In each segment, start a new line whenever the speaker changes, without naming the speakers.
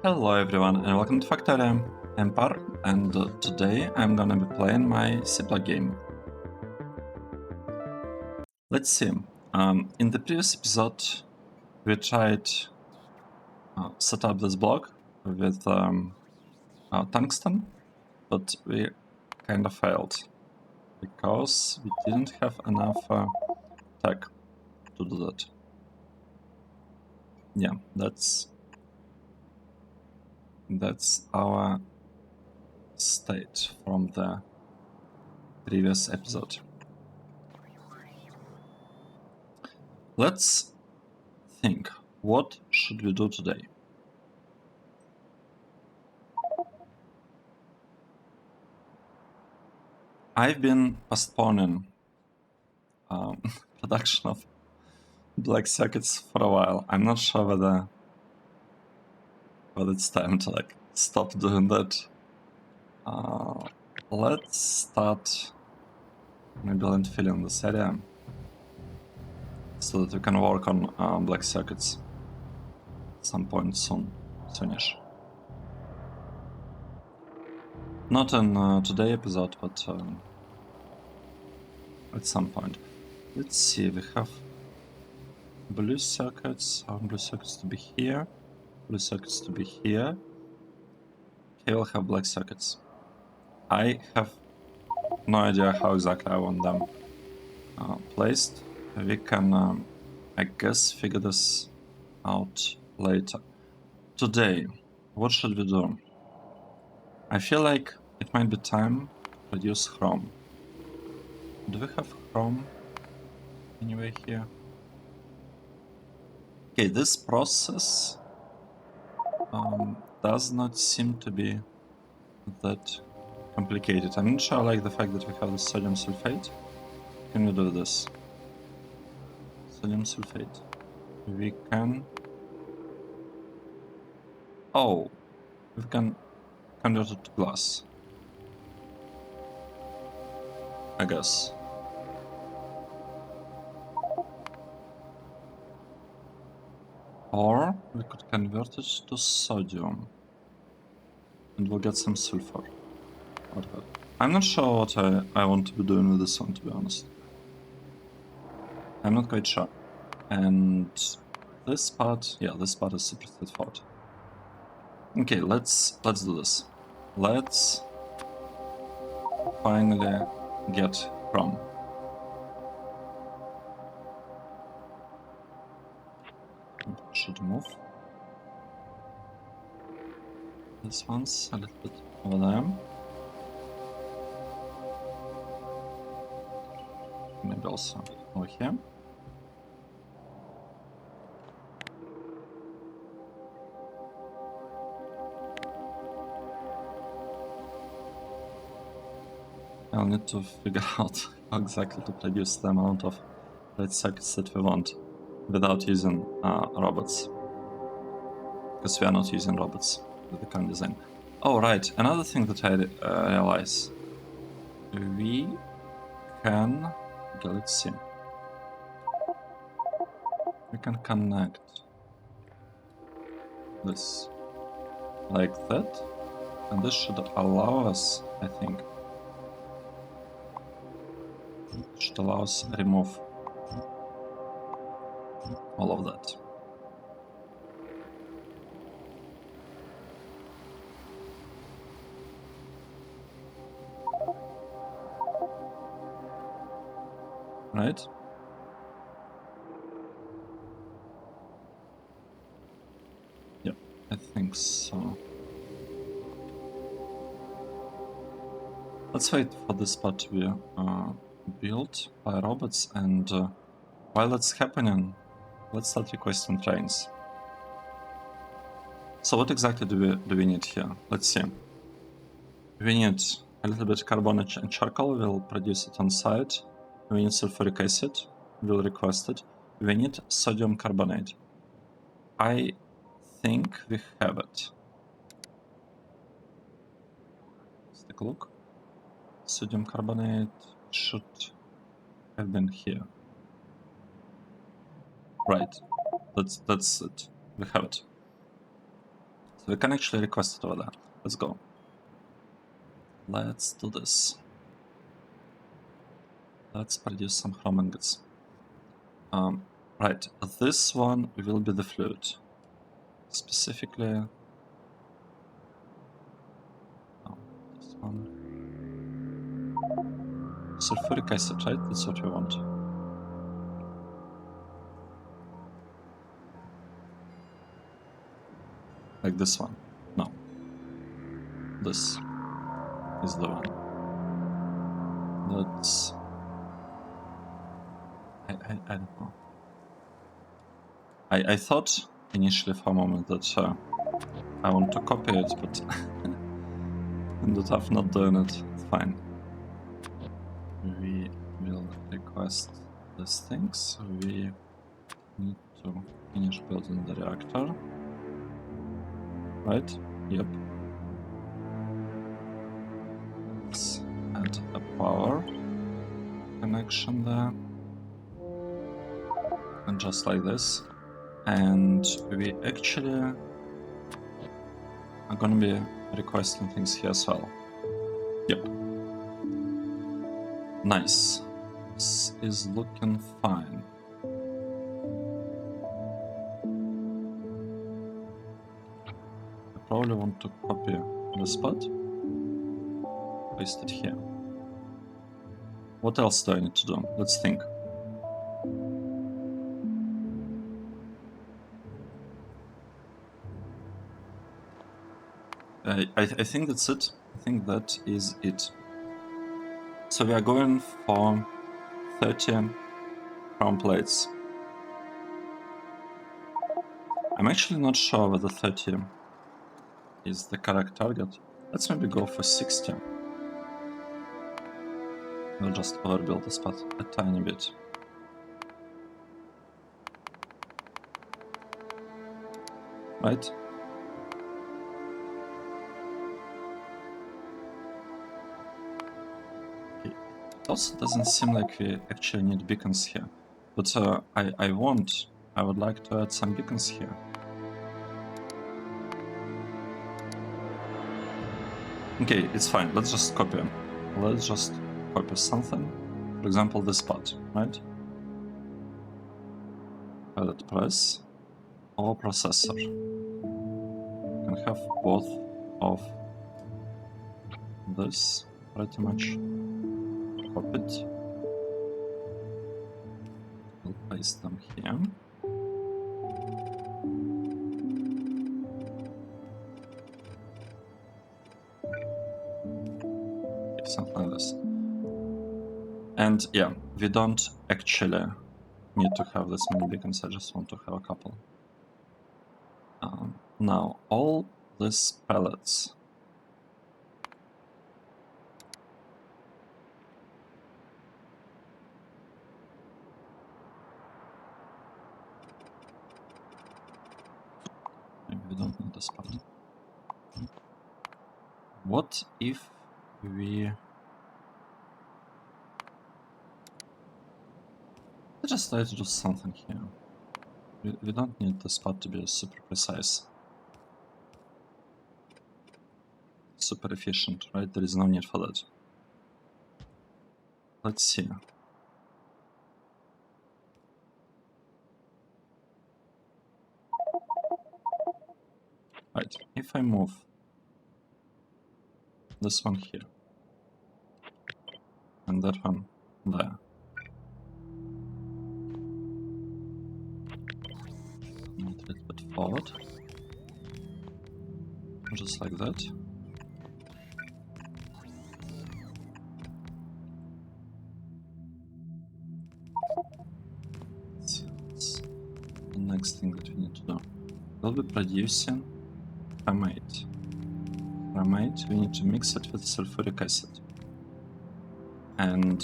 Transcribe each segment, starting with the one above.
Hello everyone and welcome to Factorio. I'm Par and today I'm gonna be playing my Seablock game. Let's see. In the previous episode we tried set up this block with tungsten, but we kind of failed because we didn't have enough tech to do that. Yeah, that's our state from the previous episode. Let's think, what should we do today? I've been postponing production of black circuits for a while. I'm not sure whether it's time to stop doing that. Let's start maybe landfilling this area so that we can work on black circuits at some point soonish. Not in today's episode, but at some point. Let's see, we have blue circuits. I want blue circuits to be here, blue circuits to be here. Okay, we'll have black circuits. I have no idea how exactly I want them placed. We can, I guess, figure this out later. Today, what should we do? I feel like it might be time to produce chrome. Do we have chrome anyway here? Okay, this process does not seem to be that complicated. I'm not sure I like the fact that we have the sodium sulfate. Can we do this? Sodium sulfate. We can... Oh, we can convert it to glass, I guess. Or we could convert it to sodium and we'll get some sulfur. I'm not sure what I want to be doing with this one, to be honest. I'm not quite sure. And this part, yeah, this part is super straightforward. Okay, let's do this. Let's finally get chrome. Should move. This one's a little bit over there. Maybe also over here. I'll need to figure out how exactly to produce the amount of red circuits that we want without using robots. Because we are not using robots with the current design. Oh, right, another thing that I realize. We can... Okay, let's see. We can connect this like that. And this should allow us, I think, should allow us to remove all of that. Right? Yeah, I think so. Let's wait for this part to be built by robots, and while that's happening, let's start requesting trains. So what exactly do we need here? Let's see. We need a little bit of carbon and charcoal, we'll produce it on site. We need sulfuric acid, we'll request it. We need sodium carbonate. I think we have it. Let's take a look. Sodium carbonate should have been here. Right, that's it. We have it. we can actually request it over there. Let's go. Let's do this. Let's produce some chrome ingots. Right, this one will be the fluid. Specifically, this one. Sulfuric acid, right? That's what we want. Like this one. No. This is the one. That's... I don't know. I thought initially for a moment that I want to copy it, but ended up not doing it. It's fine. We will request these things. We need to finish building the reactor. Right? Yep. Let's add a power connection there. And just like this. And we actually are gonna be requesting things here as well. Yep. Nice. This is looking fine. I probably want to copy the spot. Paste it here. What else do I need to do? Let's think. I think that's it. I think that is it. So we are going for 30 crown plates. I'm actually not sure whether 30 is the correct target. Let's maybe go for 60. We'll just overbuild the spot a tiny bit. Right? Okay. It also doesn't seem like we actually need beacons here. But I would like to add some beacons here. Okay, it's fine. Let's just copy. Let's just copy something. For example, this spot, right? Pallet press or processor. You can have both of this pretty much copied. We'll place them here. Okay, something like this. And yeah, we don't actually need to have this many beacons, I just want to have a couple. Now, all these pellets maybe we don't need this part. What if we just try to do something here? We don't need the spot to be super precise. Super efficient, right? There is no need for that. Let's see. Right, if I move this one here and that one there. Move it a little bit forward. Just like that. Let's see, what's the next thing that we need to do? We'll be producing chromate. Chromate, we need to mix it with sulfuric acid. And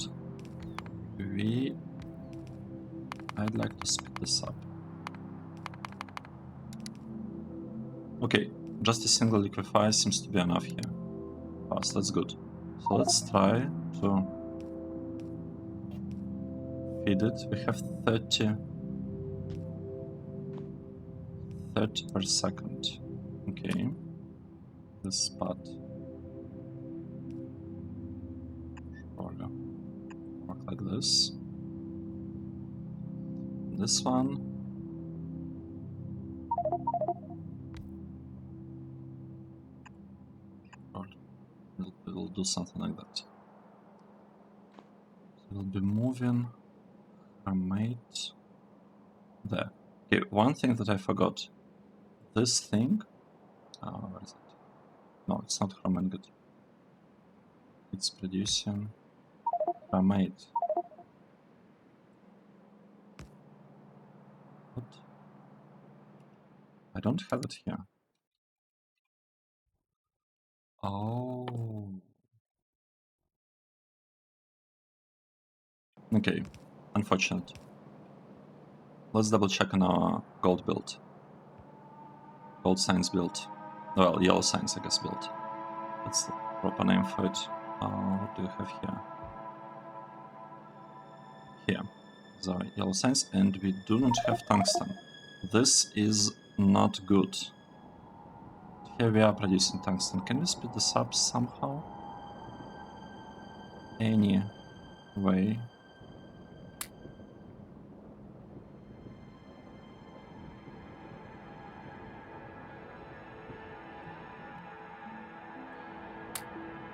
I'd like to speed this up. Okay, just a single liquefier seems to be enough here. Fast, that's good. So let's try to feed it. We have 30 per second. Okay. this spot. Surely work like this. This one. We'll do something like that. So we'll be moving our mate there. Okay, one thing that I forgot. This thing. Where is it? No, it's not chrome ingot. It's producing chromate. What? I don't have it here. Oh. Okay, unfortunate. Let's double check on our gold build. Gold science build. Well, yellow science, I guess, build. That's the proper name for it. What do we have here? Here is our yellow science, and we do not have tungsten. This is not good. Here we are producing tungsten. Can we speed this up somehow? Any way?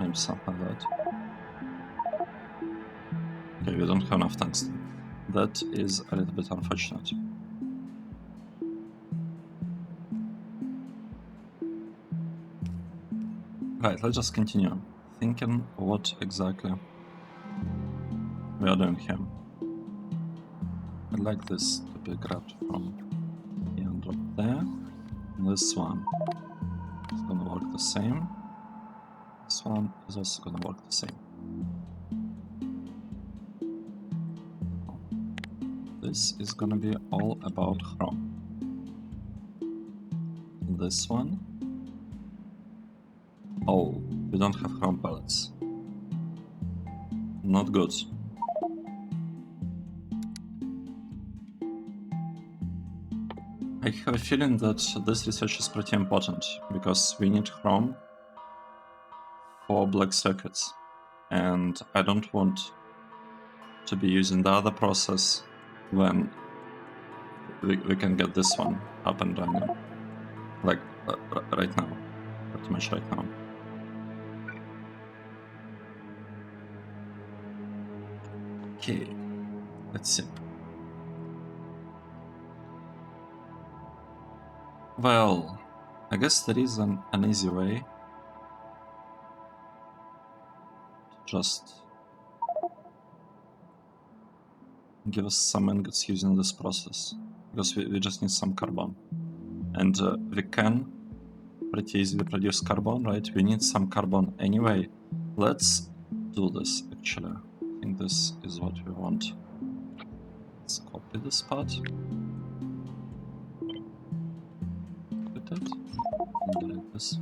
Maybe something like that. Okay, we don't have enough tungsten. That is a little bit unfortunate. Right, let's just continue thinking what exactly we are doing here. I'd like this to be grabbed from here and dropped there. This one is gonna work the same. This one is also gonna work the same. This is gonna be all about chrome. This one. Oh, we don't have chrome pellets. Not good. I have a feeling that this research is pretty important because we need chrome for black circuits, and I don't want to be using the other process when we can get this one up and running, like right now, pretty much right now. Okay, let's see. Well, I guess there is an easy way to just give us some ingots using this process, because we just need some carbon, and we can pretty easily produce carbon, right? We need some carbon anyway. Let's do this actually. I think this is what we want. Let's copy this part. Put it. And like this.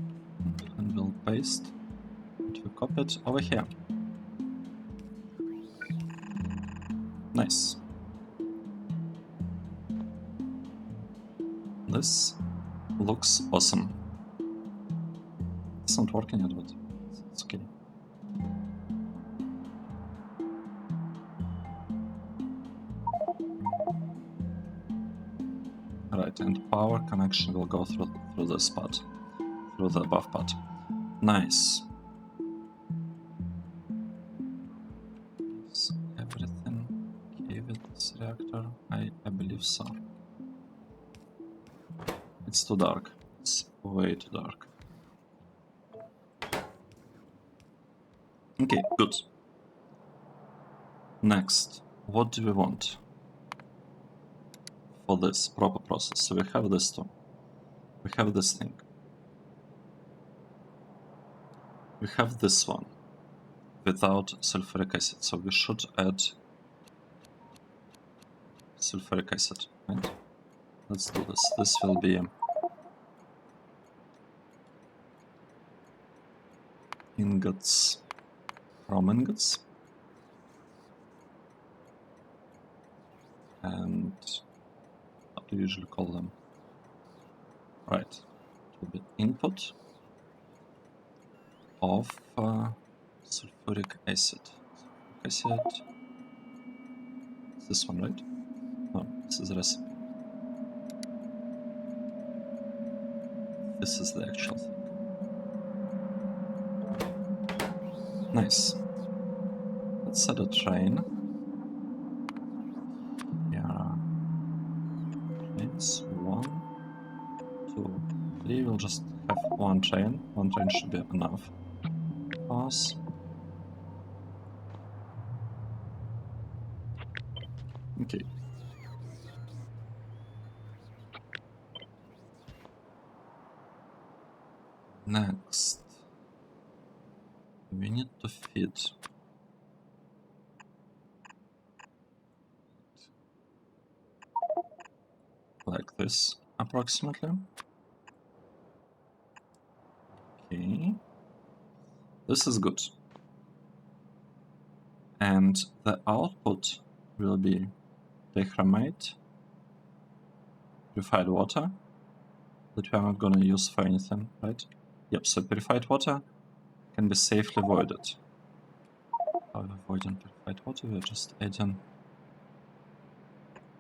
And we'll paste it. We copy it over here. Nice. This looks awesome. It's not working yet, but it's okay. Right, and power connection will go through this part, through the above part. Nice. Is everything okay with this reactor? I believe so. It's too dark. It's way too dark. Okay, good. Next, what do we want for this proper process? So we have this too. We have this thing. We have this one without sulfuric acid. So we should add sulfuric acid, right? Let's do this. This will be ingots, chrome ingots. And what do you usually call them? Right, it will be input. of sulfuric acid. Sulfuric acid. It's this one, right? No, this is the recipe. This is the actual thing. Nice. Let's set a train. Yeah. Trains. 1, 2, 3. We'll just have one train. One train should be enough. Pause. Okay. Next. We need to fit like this, approximately. Okay. This is good. And the output will be dichromate, purified water, that we are not going to use for anything, right? Yep, so purified water can be safely voided. How are we avoiding purified water? We're just adding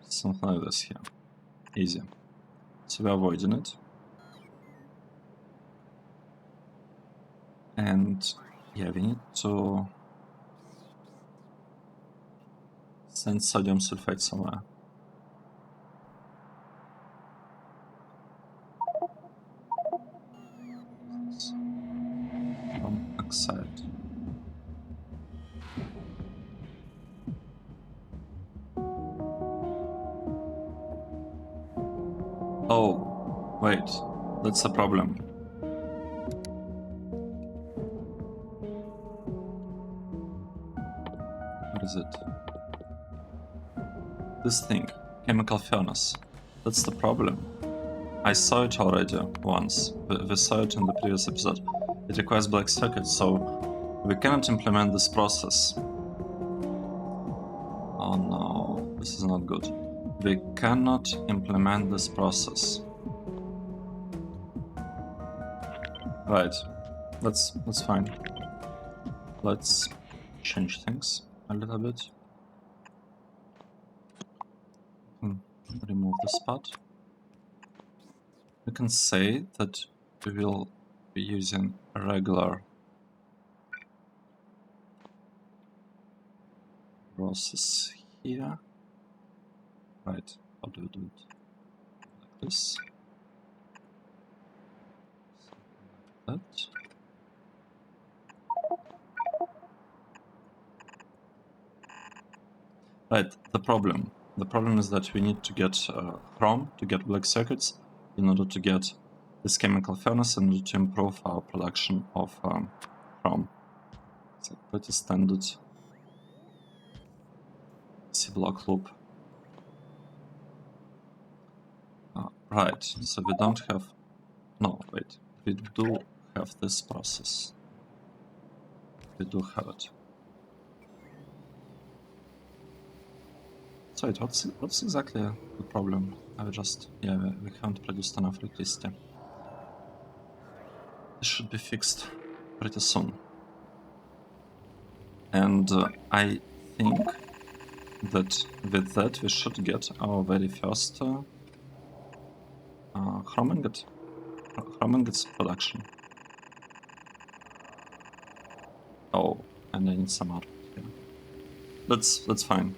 something like this here. Easy. So we're avoiding it. And yeah, we need to send sodium sulfate somewhere. From oxide. Oh, wait, that's a problem. What is it? This thing, chemical furnace. That's the problem. I saw it already once. We saw it in the previous episode. It requires black circuits, so we cannot implement this process. Oh no, this is not good. We cannot implement this process. Right, that's fine. Let's change things a little bit. Remove this part. We can say that we will be using a regular process here. Right, how do we do it? Like this. Like that. Right, the problem is that we need to get chrome to get black circuits in order to get this chemical furnace in order to improve our production of chrome. It's a pretty standard Seablock loop. Right, so we don't have... No, wait, we do have this process. We do have it. So wait, what's exactly the problem? We haven't produced enough electricity. This should be fixed pretty soon. And I think that with that we should get our very first chrome ingots production. Oh, and I need some output here. That's fine.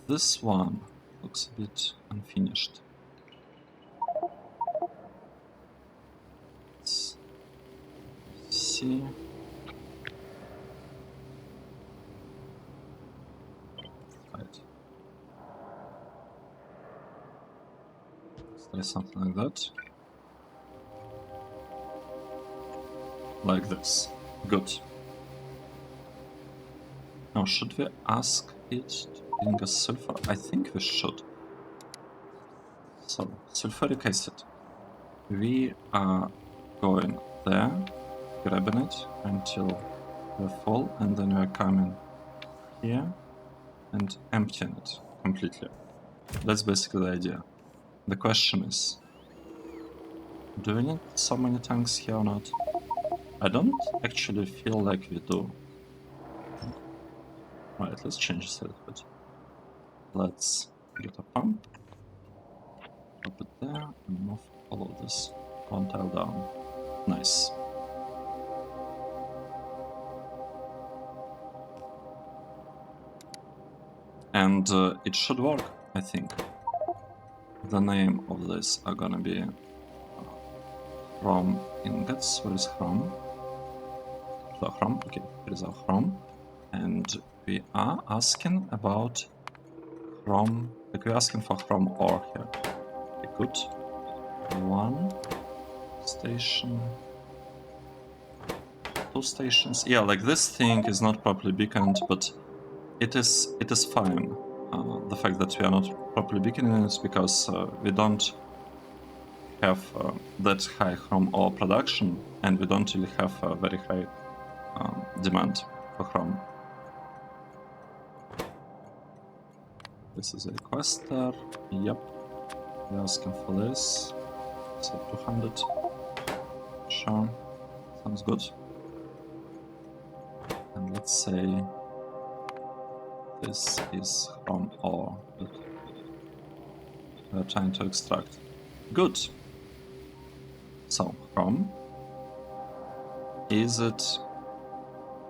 This one looks a bit unfinished. Let's see. Right. Let's try something like that. Like this. Good. Now, should we ask it to bring us sulfur? I think we should. So, sulfuric acid. We are going there, grabbing it until we're full, and then we're coming here and emptying it completely. That's basically the idea. The question is, Do we need so many tanks here or not? I don't actually feel like we do. Right, let's change this a little bit. Let's get a pump, put it there, and move all of this one tile down. Nice. And it should work, I think. The name of this are gonna be Chrome ingots. Where is Chrome? So Chrome, okay, here is our Chrome. And we are asking about Chrome, like we're asking for Chrome ore here. Okay, good. One station, two stations. Yeah, like this thing is not properly beaconed, but it is fine. The fact that we are not properly beaconing is because we don't have that high Chrome ore production, and we don't really have a very high demand for Chrome. This is a requester. Yep, we're asking for this. So 200. Sure, sounds good. And let's say this is Chrome ore that we're trying to extract. Good. So Chrome, is it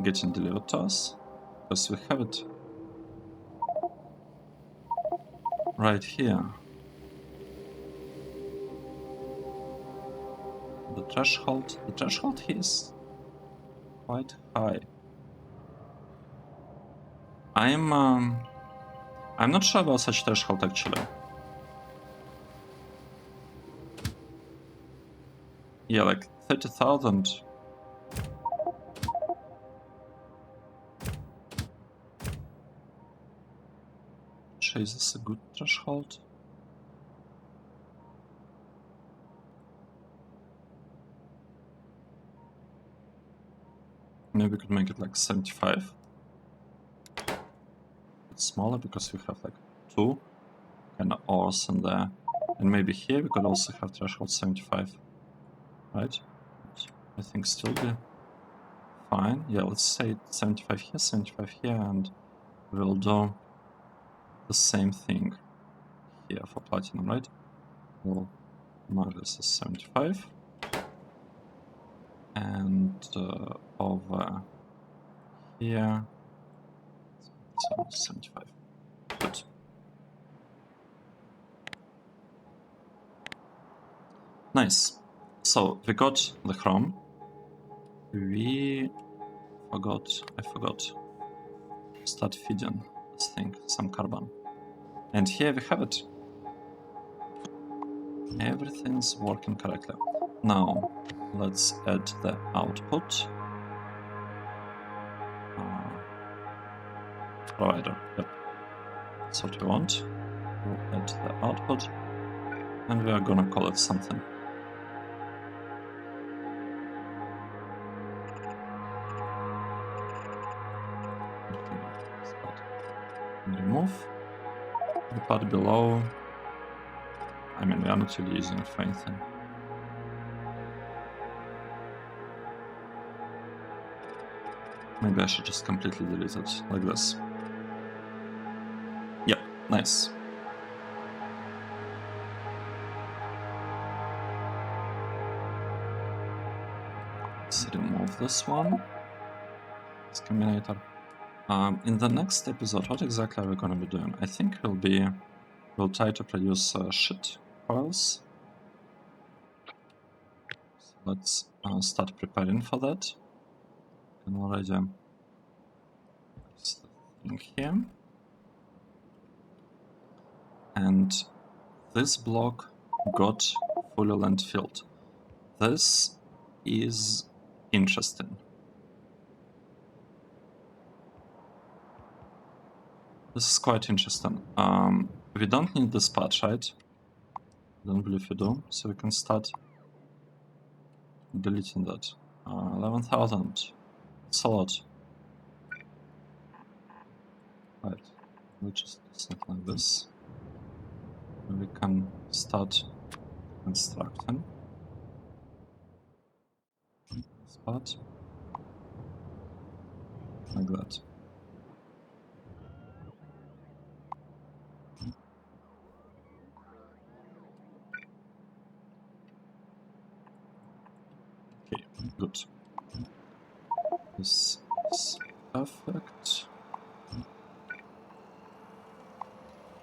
getting delivered to us? Because we have it right here. The threshold here is quite high. I'm not sure about such threshold actually. Yeah, like 30,000. Is this a good threshold? Maybe we could make it like 75. It's smaller because we have like two kind of ores in there. And maybe here we could also have threshold 75. Right? I think still be fine. Yeah, let's say 75 here, 75 here, and we'll do the same thing here for platinum, right? We'll mark this as 75. And over here, so 75. Good. Nice. So we got the Chrome. I forgot. Start feeding this thing some carbon. And here we have it. Everything's working correctly. Now, let's add the output. Provider, yep. That's what we want. We'll add the output. And we are gonna call it something. Remove the part below. I mean, we are not really using it for anything. Maybe I should just completely delete it like this. Yep, nice. Let's remove this one. This combinator. In the next episode, what exactly are we going to be doing? I think we'll try to produce shit coils. So let's start preparing for that. And already put the thing here. And this block got fully landfilled. This is interesting. This is quite interesting. We don't need this part, right? I don't believe we do. So we can start deleting that. 11,000. It's a lot. Right. We'll just do something like this. And we can start constructing. part. Like that. Okay, good. This is perfect.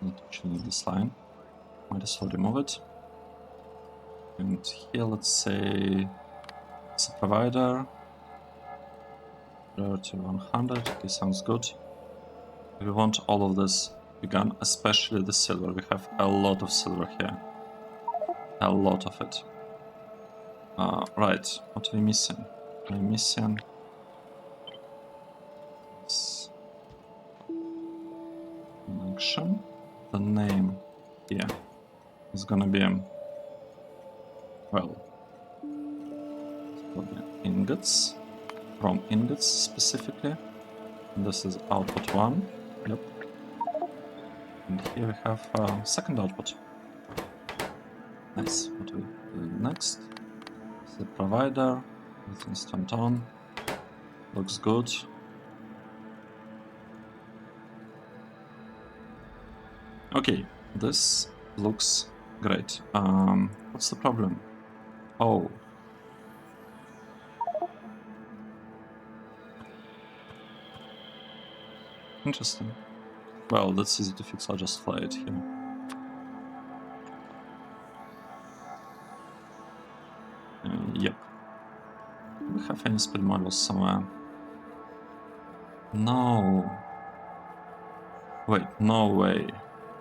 Not actually this line. Might as well remove it. And here, let's say it's a provider. Priority 100. Okay, sounds good. We want all of this begun, especially the silver. We have a lot of silver here. A lot of it. Right, what are we missing? We're missing this connection. The name here is gonna be, well, ingots, from ingots specifically. And this is output 1. Yep. And here we have second output. Nice. What do we do next? The provider. Everything's turned on. Looks good. Okay, this looks great. What's the problem? Oh. Interesting. Well, that's easy to fix. I'll just fly it here. Yep. Do we have any speed models somewhere? No. Wait, no way.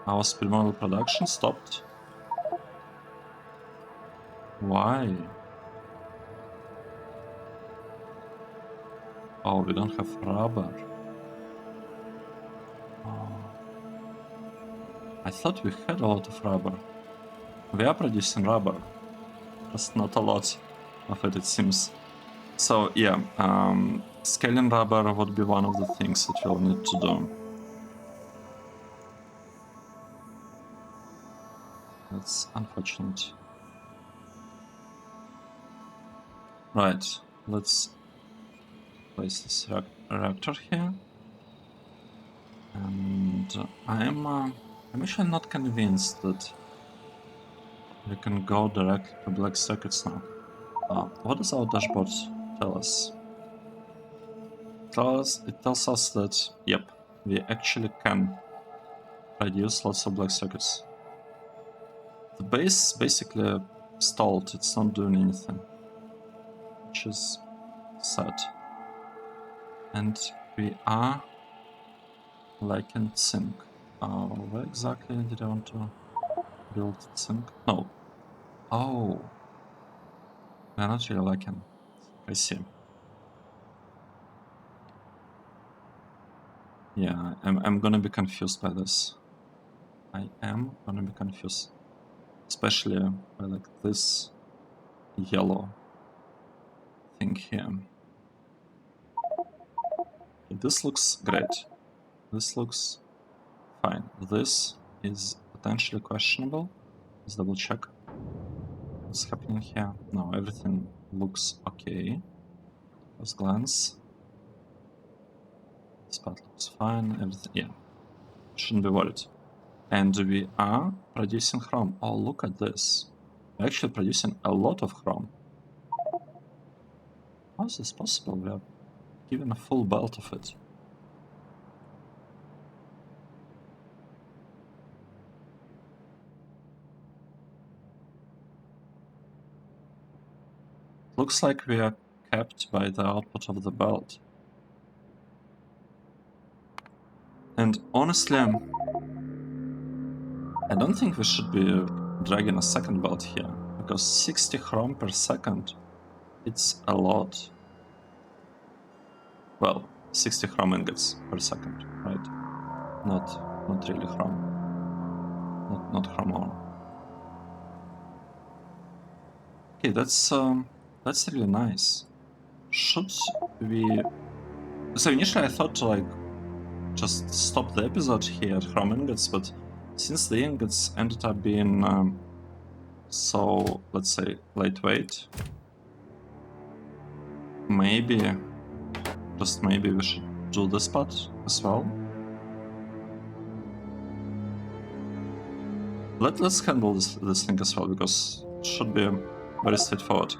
Our speed model production stopped? Why? Oh, we don't have rubber. Oh. I thought we had a lot of rubber. We are producing rubber. Just not a lot of it, it seems. So yeah, scaling rubber would be one of the things that we'll need to do. That's unfortunate. Right, let's place this reactor here. And I'm actually not convinced that we can go directly to black circuits now. What does our dashboard tell us? It tells us that, yep, we actually can produce lots of black circuits. The base basically stalled, it's not doing anything, which is sad. And we are lacking zinc. Where exactly did I want to build zinc? No. Oh. We're not really lacking. I see. Yeah, I'm gonna be confused by this. I am gonna be confused. Especially by like this yellow thing here. This looks great. This looks fine. This is potentially questionable. Let's double check what's happening here. No, everything looks okay. First glance. This part looks fine. Everything, yeah. Shouldn't be worried. And we are producing chrome. Oh, look at this. We're actually producing a lot of chrome. How is this possible? We are given a full belt of it. Looks like we are capped by the output of the belt. And honestly, I don't think we should be dragging a second belt here, because 60 chrome per second, it's a lot. Well, 60 chrome ingots per second, right? Not really chrome. Not chrome ore. Okay, that's really nice. Should we... So initially I thought to like just stop the episode here at chrome ingots, but since the ingots ended up being so, let's say, lightweight, maybe, just maybe we should do this part as well. Let's handle this thing as well, because it should be very straightforward.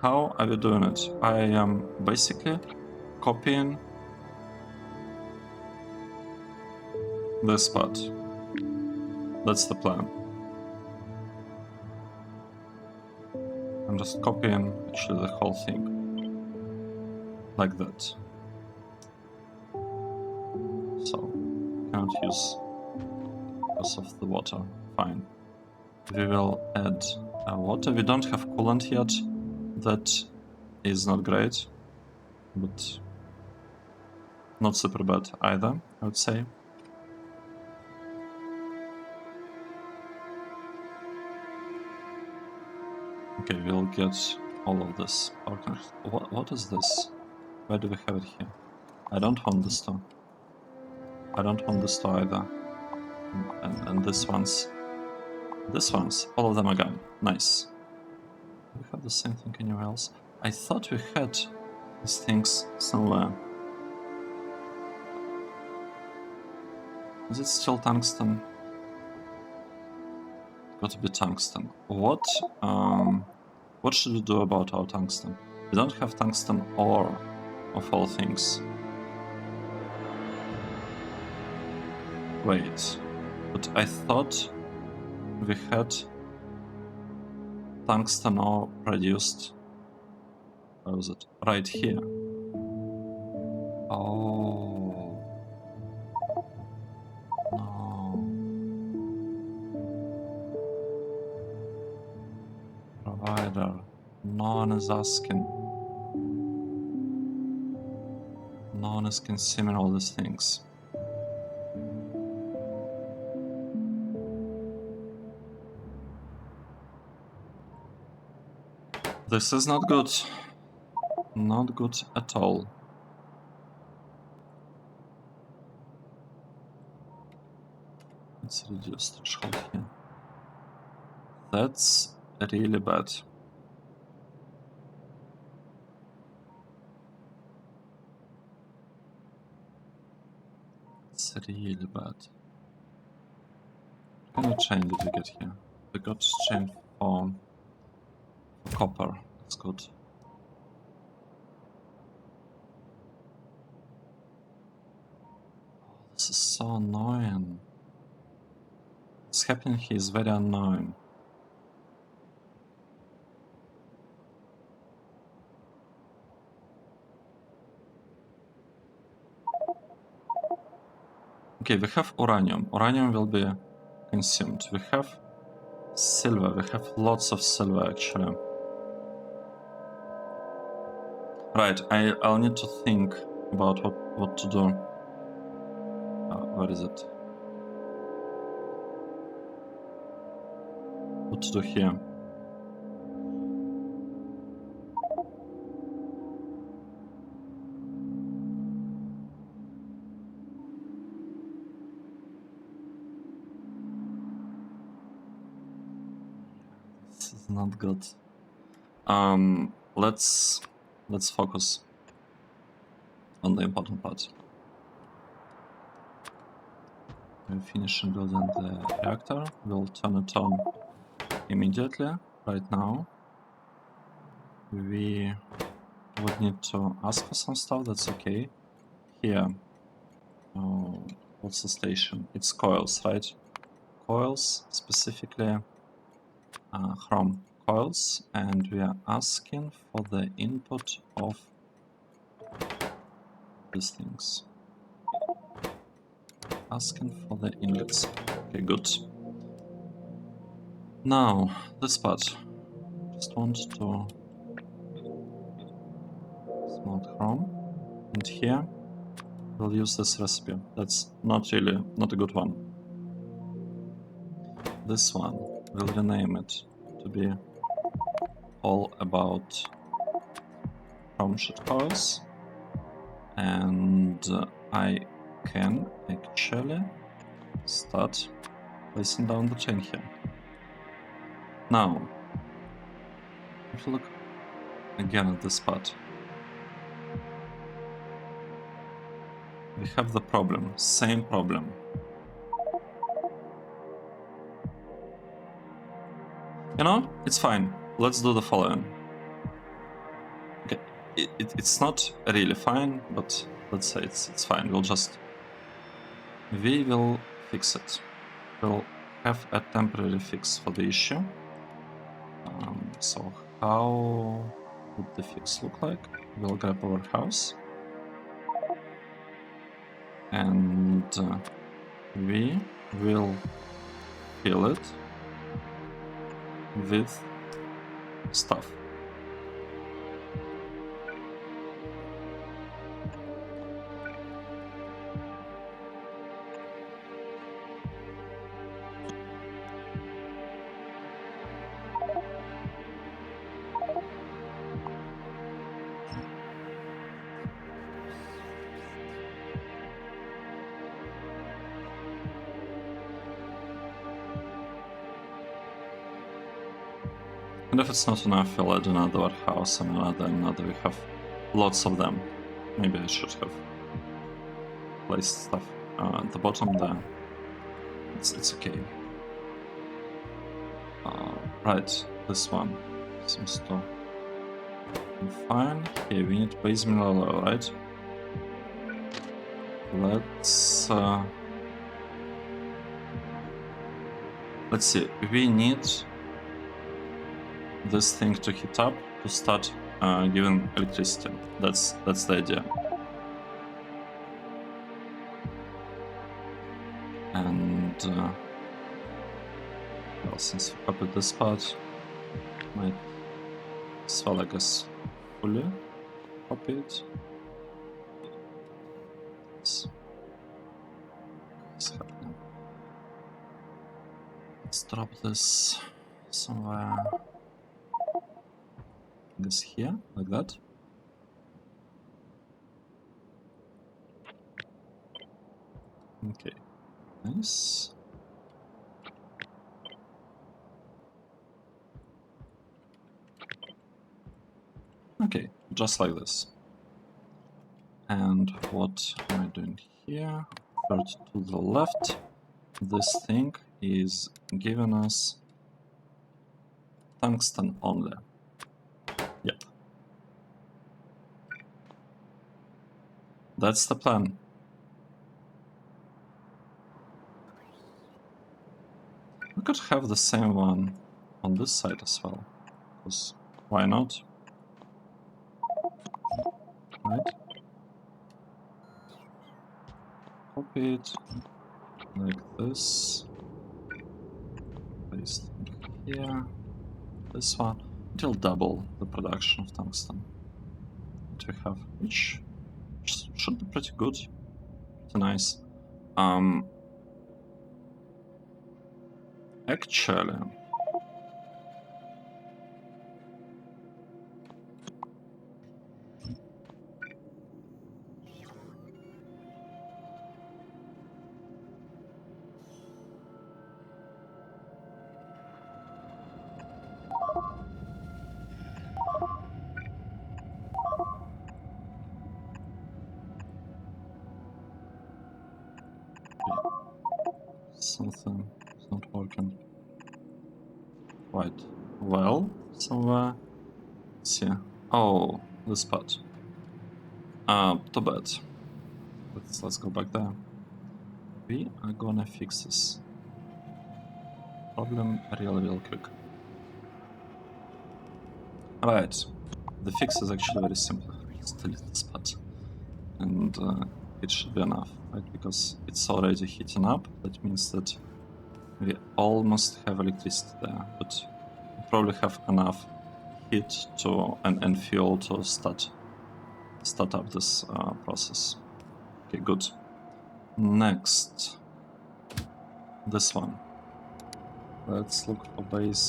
How are we doing it? I am basically copying this part. That's the plan. I'm just copying actually the whole thing. Like that. So, cannot use because of the water. Fine. We will add water. We don't have coolant yet. That is not great, but not super bad either, I would say. Okay, we'll get all of this. What is this? Why do we have it here? I don't want this to. I don't want this to either. And this one's. This one's. All of them are gone. Nice. Do we have the same thing anywhere else? I thought we had these things somewhere. Is it still tungsten? Got to be tungsten. What should we do about our tungsten? We don't have tungsten ore, of all things. Wait, but I thought we had tungsten ore produced. Where was it? Right here. Oh. No. Provider. No one is asking. No one is consuming all these things. This is not good. Not good at all. Let's reduce threshold here. That's really bad. It's really bad. What kind of chain did we get here? We got chain for copper. That's good. This is so annoying. What's happening here is very annoying. Okay, we have uranium. Uranium will be consumed. We have silver. We have lots of silver actually. Right, I'll need to think about what to do. Where is it? What to do here? This is not good. Let's focus on the important part. We're finishing building the reactor. We'll turn it on immediately. Right now, we would need to ask for some stuff. That's okay. Here, what's the station? It's COILS, right? COILS, specifically Chrome COILS, and we are asking for the input of these things. Asking for the ingots. Okay, good. Now, this part. Just want to smart Chrome, and here we'll use this recipe. That's not a good one. This one, we'll rename it to be all about Chrome sheet coils, and I can actually start placing down the chain here. Now, if you look again at this part, we have the problem, same problem. You know, it's fine. Let's do the following. Okay, it's not really fine, but let's say it's fine. We will fix it. We'll have a temporary fix for the issue. So how would the fix look like? We'll grab our house and we will fill it with stuff. And if it's not enough, we'll add another house and another. We have lots of them. Maybe I should have placed stuff at the bottom there. It's okay. Right, this one seems to be fine. Okay, we need base mineral oil, right? Let's see. We need this thing to heat up to start giving electricity. That's the idea. And well, since we copied this part, might as well, I guess, fully copy it. What's happening? Let's drop this somewhere. I guess here, like that. Okay, nice. Okay, just like this. And what am I doing here? First to the left, this thing is giving us tungsten only. Yep. That's the plan. We could have the same one on this side as well, because why not? Right? Copy it like this. Paste it here. This one. It will double the production of tungsten that we have, which should be pretty good. Pretty nice. Actually, something is not working quite well somewhere. Let's see. Oh, this part. Too bad. Let's go back there. We are gonna fix this problem real quick. Alright, the fix is actually very simple. Just delete this part. And it should be enough, right? Because it's already heating up. That means that we almost have electricity there, but we probably have enough heat to and fuel to start up this process. Okay, good. Next, this one. Let's look for base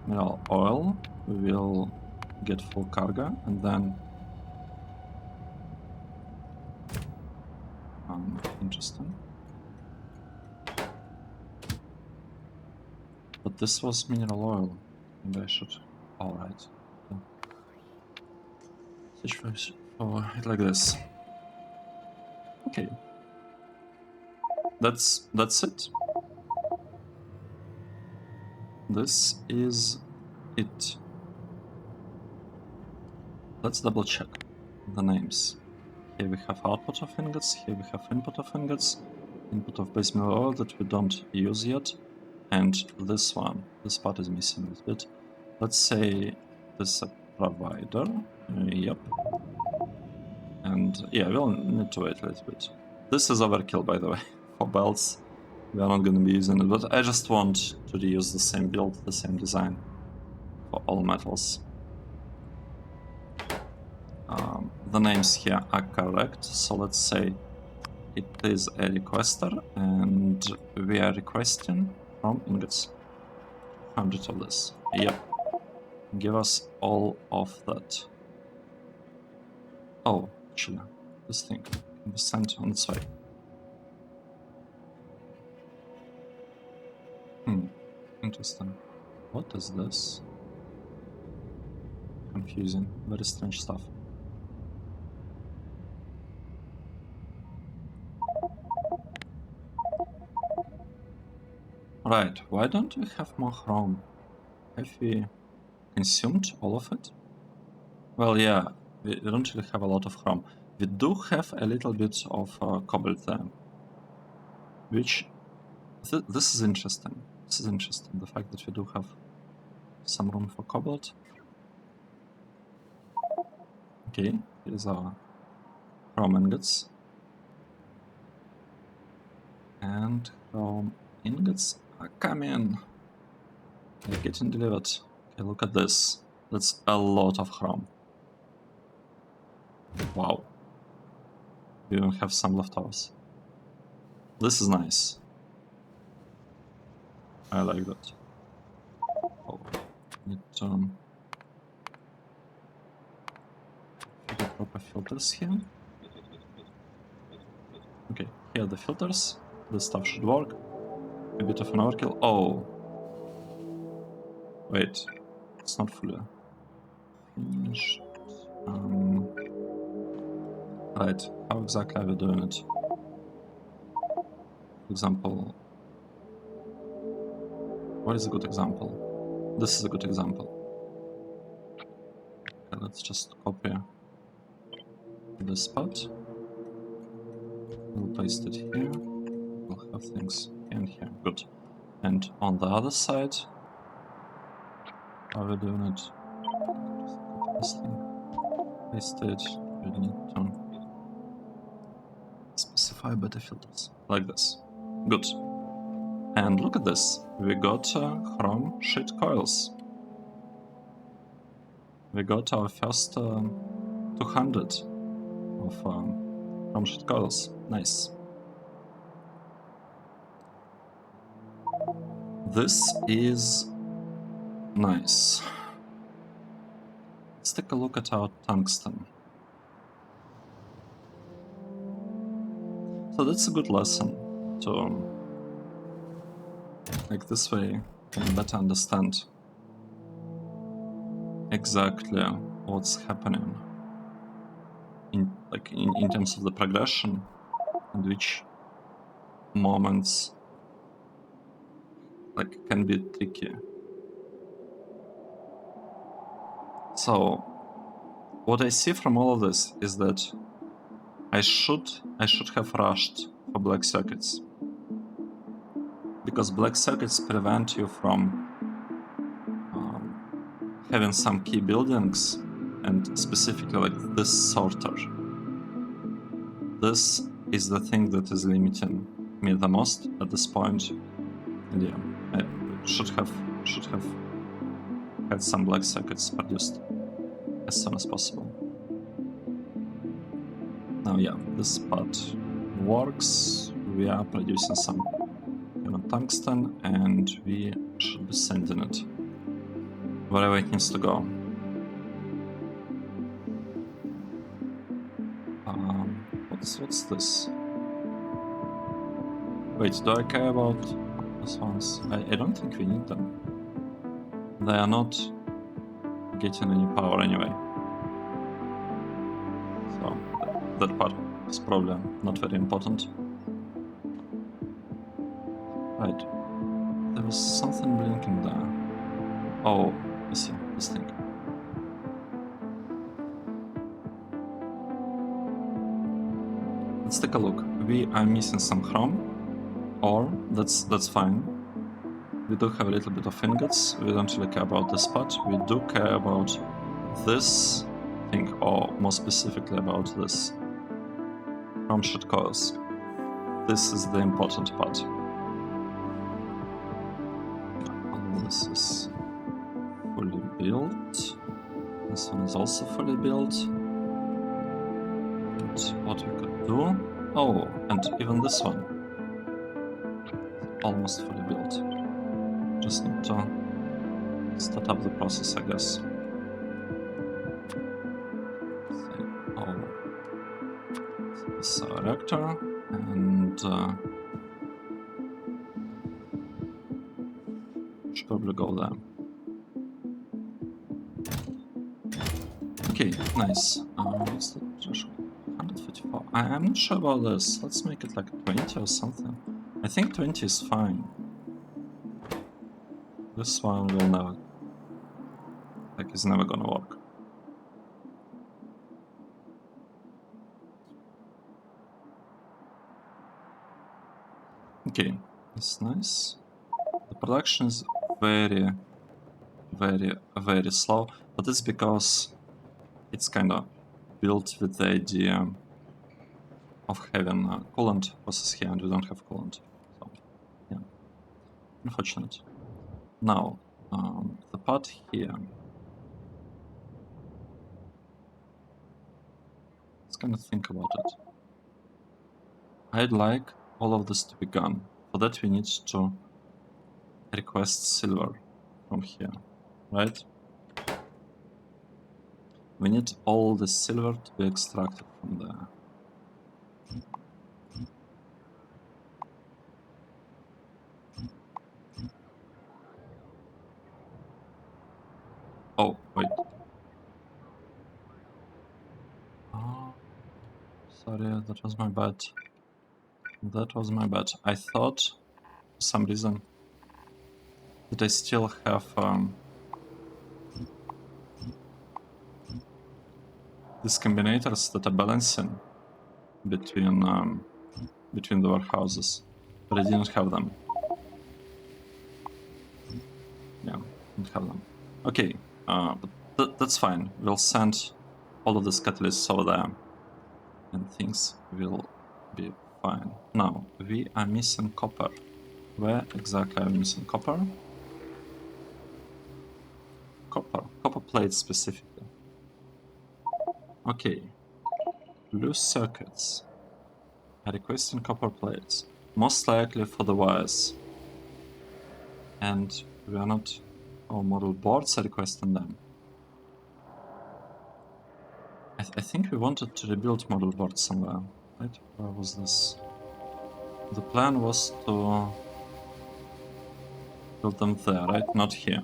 mineral oil. We will get full cargo and then interesting. But this was mineral oil. Maybe I should. Alright. Switch for it like this. Okay. That's it. This is it. Let's double check the names. Here we have output of ingots, here we have input of ingots, input of base metal oil that we don't use yet, and this one. This part is missing a little bit. Let's say this is a provider. Yep. And yeah, we'll need to wait a little bit. This is overkill, by the way, for belts. We are not going to be using it, but I just want to reuse the same build, the same design for all metals. The names here are correct, so let's say it is a requester, and we are requesting from ingots 100 of this. Yep. Give us all of that. Oh, actually, this thing can be sent on its way. Interesting. What is this? Confusing. Very strange stuff. Right, why don't we have more chrome? Have we consumed all of it? Well, yeah, we don't really have a lot of chrome. We do have a little bit of cobalt there, which this is interesting. This is interesting, the fact that we do have some room for cobalt. Okay, here's our chrome ingots. And chrome ingots are coming. They're getting delivered. Okay, look at this. That's a lot of chrome. Wow. We even have some leftovers. This is nice. I like that. Oh, need to get proper filters here. Okay, here are the filters. This stuff should work. A bit of an overkill. Oh. Wait. It's not fully finished. Right. How exactly are we doing it? For example, what is a good example? This is a good example. Okay, let's just copy this spot. We'll paste it here. We'll have things in here. Good. And on the other side, how are we doing it? Just copy this thing. Paste it. We need to specify better filters. Like this. Good. And look at this. We got chrome sheet coils. We got our first 200 of chrome sheet coils. Nice. This is nice. Let's take a look at our tungsten. So that's a good lesson to, like, this way you can better understand exactly what's happening in terms of the progression and which moments can be tricky. So what I see from all of this is that I should have rushed for black circuits, because black circuits prevent you from having some key buildings, and specifically like this sorter. This is the thing that is limiting me the most at this point. And yeah, I should have had some black circuits produced as soon as possible. Now yeah, this part works. We are producing some tungsten, and we should be sending it wherever it needs to go. What's this? Wait, do I care about these ones? I don't think we need them. They are not getting any power anyway. So that part It's probably not very important. Right. There was something blinking there. Oh, I see. This thing. Let's take a look. We are missing some chrome, or that's fine. We do have a little bit of ingots. We don't really care about this part. We do care about this thing, or more specifically about this chrome sheet coils. This is the important part. All this is fully built. This one is also fully built. And what we could do... Oh, and even this one. Almost fully built. Just need to start up the process, I guess. Say, oh, this is our reactor, and should probably go there. Okay, nice. What's the threshold? 154. I'm not sure about this. Let's make it like 20 or something. I think 20 is fine. This one will never... like, it's never gonna work. Okay, that's nice. The production is very slow, but it's because it's kind of built with the idea of having a coolant process here, and we don't have coolant. So, yeah, unfortunate. Now, the part here. Let's kind of think about it. I'd like all of this to be gone. For that, we need to request silver from here, right? We need all the silver to be extracted from there. Oh, wait. Oh, sorry, that was my bad. That was my bad. I thought, for some reason, that I still have these combinators that are balancing between between the warehouses, but I didn't have them. Yeah, didn't have them. Okay, but that's fine. We'll send all of these catalysts over there, and things will be fine. Now, we are missing copper. Where exactly are we missing copper? Copper plates specifically. Okay, loose circuits are requesting copper plates, most likely for the wires. And we are not... our model boards are requesting them. I think we wanted to rebuild model boards somewhere, right? Where was this? The plan was to build them there, right? Not here.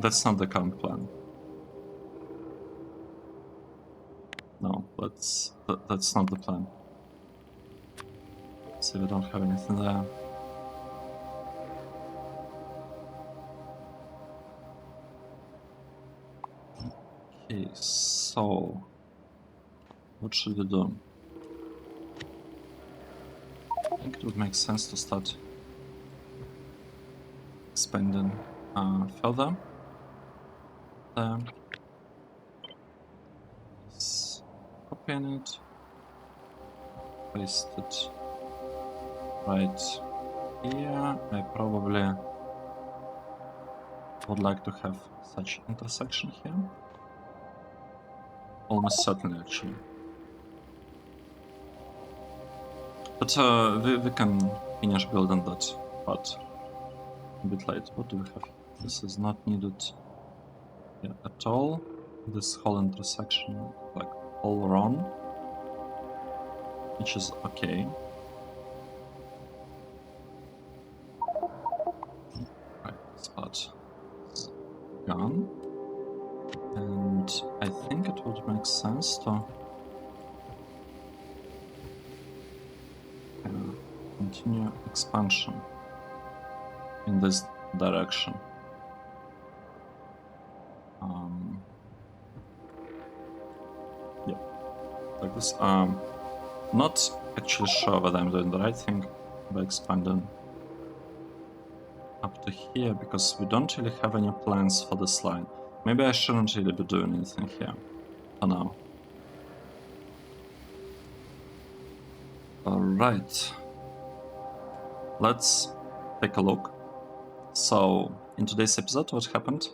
That's not the current plan. No, that's not the plan. So we don't have anything there. Okay, so what should we do? I think it would make sense to start expanding further. There. Just copying it, paste it right here. I probably would like to have such intersection here. Almost certainly, actually. But we can finish building that part a bit late. What do we have? This is not needed at all. This whole intersection, like all around, which is okay. Right, this part is gone. And I think it would make sense to continue expansion in this direction. Yeah, like this. Not actually sure whether I'm doing the right thing by expanding up to here, because we don't really have any plans for this line. Maybe I shouldn't really be doing anything here for now. Alright, let's take a look. So, in today's episode, what happened?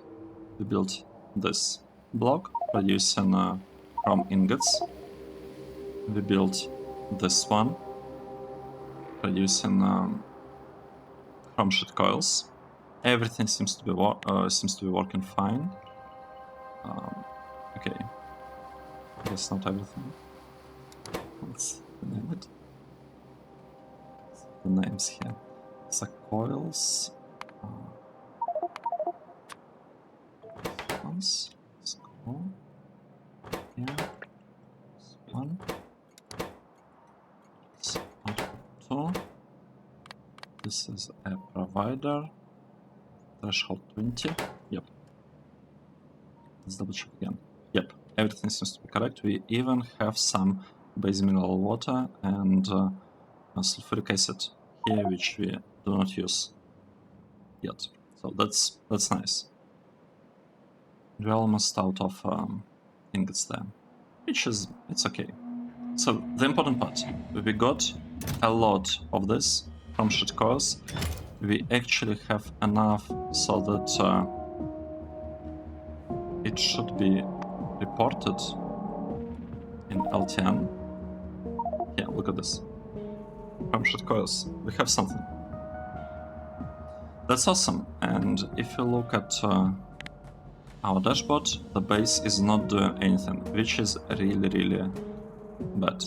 We built this block producing chrome ingots. We built this one producing chrome sheet coils. Everything seems to be working fine. Okay, I guess not everything. Let's name it. The names here. So COILS. Once. Let's go. Here. This one. It's output 2. This is a provider. Threshold 20. Yep. Let's double check again. Yep, everything seems to be correct. We even have some base mineral water and sulfuric acid here, which we do not use yet. So that's nice. We're almost out of ingots there, which is, it's okay. So the important part, we got a lot of this from sheet coils. We actually have enough so that it should be reported in LTN. Yeah, look at this. From sheet coils, we have something. That's awesome. And if you look at our dashboard, the base is not doing anything, which is really bad.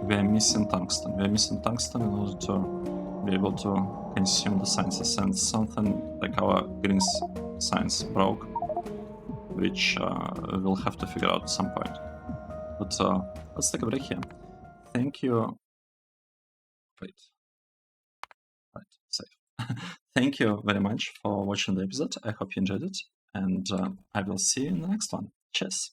We are missing tungsten. We are missing tungsten in order to be able to consume the sciences, and something like our green science broke, which we'll have to figure out at some point. But let's take a break here. Thank you. Wait. Right, safe. Thank you very much for watching the episode. I hope you enjoyed it, and I will see you in the next one. Cheers.